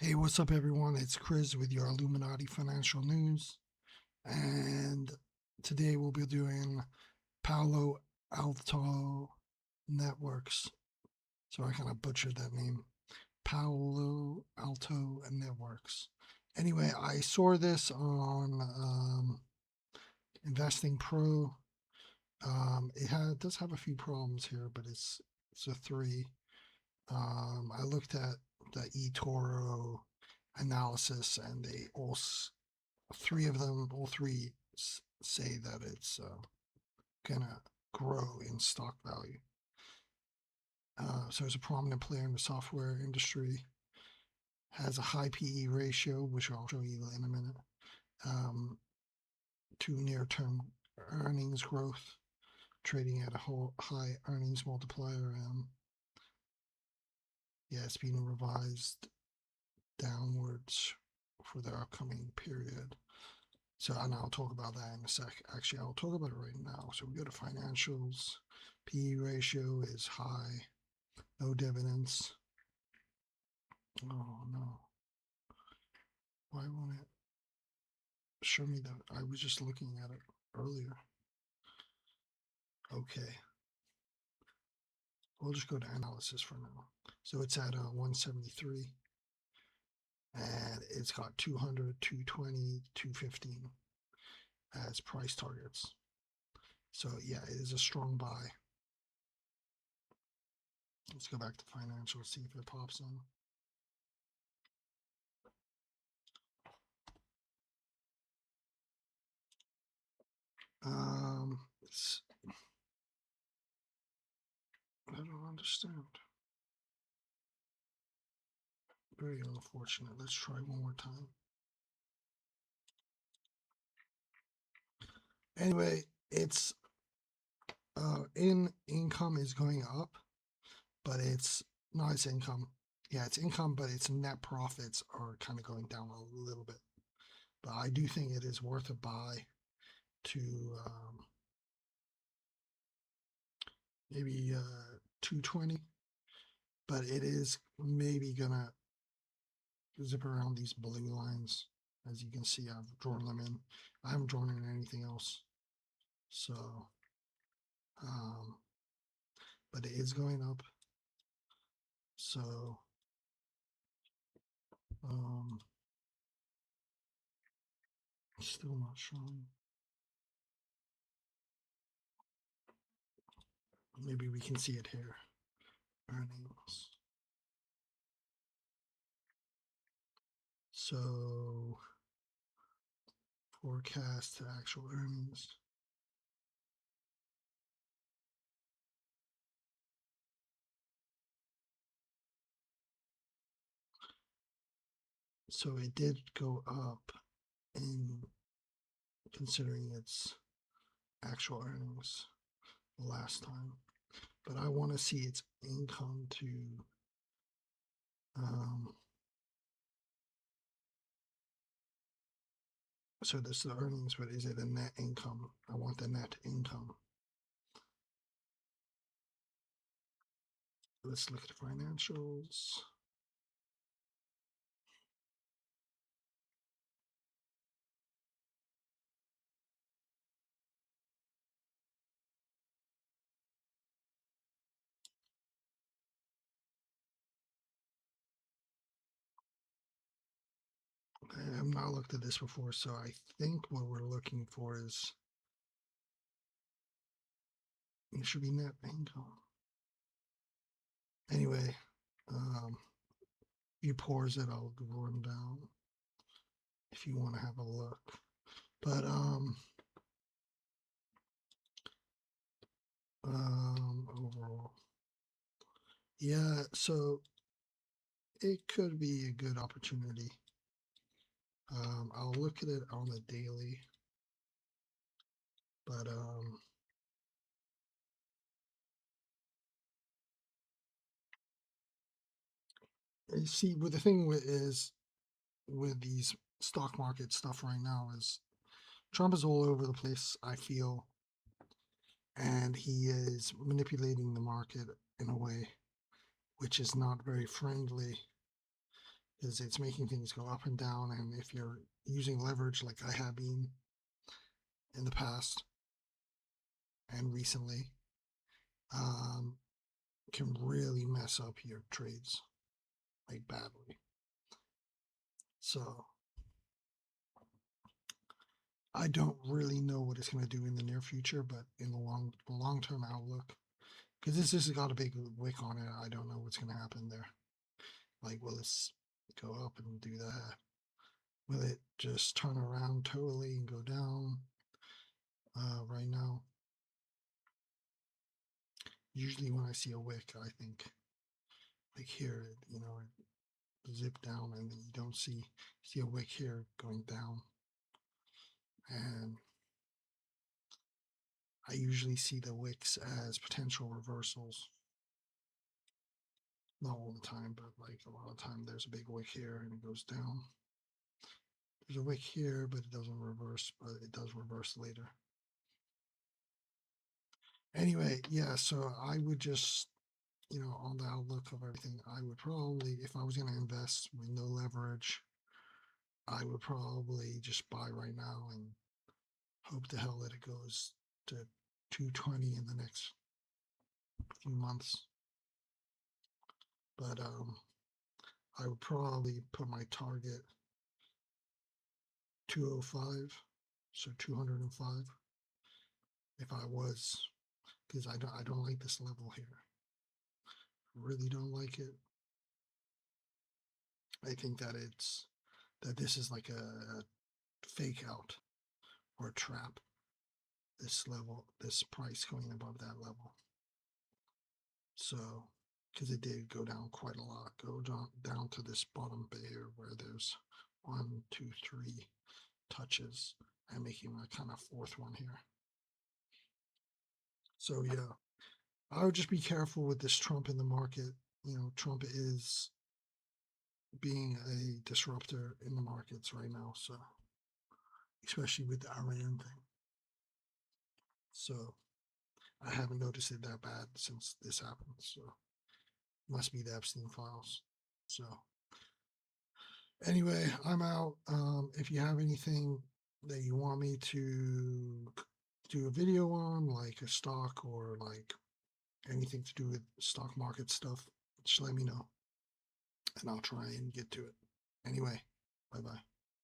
Hey, what's up, everyone? It's Chris with your Illuminati Financial News. And today we'll be doing Palo Alto Networks. So I kind of butchered that name. Palo Alto Networks. Anyway, I saw this on Investing Pro. It does have a few problems here, but it's a three. I looked at the eToro analysis, and all three say that it's gonna grow in stock value. So it's a prominent player in the software industry, has a high PE ratio, which I'll show you in a minute, to near-term earnings growth, trading at a high earnings multiplier. It's being revised downwards for the upcoming period. So, and I'll talk about that in a sec. Actually, I'll talk about it right now. So we go to financials. PE ratio is high. No dividends. Oh no. Why won't it show me that? I was just looking at it earlier. Okay. We'll just go to analysis for now. So it's at 173. And it's got 200, 220, 215 as price targets. So yeah, it is a strong buy. Let's go back to financials, see if it pops in. I don't understand. Very unfortunate. Let's try one more time. Anyway, it's income is going up, but it's not its income. Yeah, it's income, but its net profits are kind of going down a little bit. But I do think it is worth a buy to maybe 220, but it is maybe gonna zip around these blue lines. As you can see, I've drawn them in. I haven't drawn in anything else. So, but it is going up. So, still not showing. Maybe we can see it here. Earnings. So, forecast to actual earnings. So it did go up in considering its actual earnings last time, but I want to see its income to so this is the earnings, but is it a net income? I want the net income. Let's look at financials. I have not looked at this before, so I think what we're looking for is it should be net income. Anyway, if you pause it, I'll go them down if you want to have a look. But overall, yeah. So it could be a good opportunity. I'll look at it on the daily, but you see, with the thing is with these stock market stuff right now is Trump is all over the place, I feel, and he is manipulating the market in a way which is not very friendly. because it's making things go up and down. And if you're using leverage like I have been in the past and recently, um, can really mess up your trades like badly. So I don't really know what it's going to do in the near future, but in the long term outlook, because this has got a big wick on it, I don't know what's going to happen there. Like, will this go up and do that? Will it just turn around totally and go down? Right now, usually when I see a wick, I think like here, it zip down, and then you don't see a wick here going down, and I usually see the wicks as potential reversals. Not all the time, but like a lot of time, there's a big wick here and it goes down. There's a wick here, but it doesn't reverse, but it does reverse later. Anyway, yeah, so I would just, on the outlook of everything, I would probably, if I was going to invest with no leverage, I would probably just buy right now and hope to hell that it goes to 220 in the next few months. But I would probably put my target 205, so 205 if I was, because I don't like this level here. Really don't like it. I think that this is like a fake out or a trap. This level, this price going above that level. So, because it did go down quite a lot, go down to this bottom layer where there's 1, 2, 3 touches, and making a kind of fourth one here. So yeah, I would just be careful with this Trump in the market. Trump is being a disruptor in the markets right now, so especially with the Iran thing. So I haven't noticed it that bad since this happened. So must be the Epstein files. So anyway, I'm out. If you have anything that you want me to do a video on, like a stock or like anything to do with stock market stuff, just let me know and I'll try and get to it. Anyway, bye bye.